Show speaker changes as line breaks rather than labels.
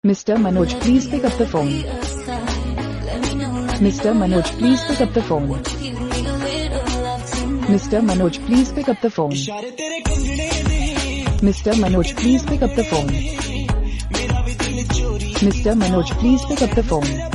Mr. Manoj, please pick up the phone. Mr. Manoj, please pick up the phone. Mr. Manoj, please pick up the phone. Mr. Manoj, please pick up the phone. Mr. Manoj, please pick up the phone.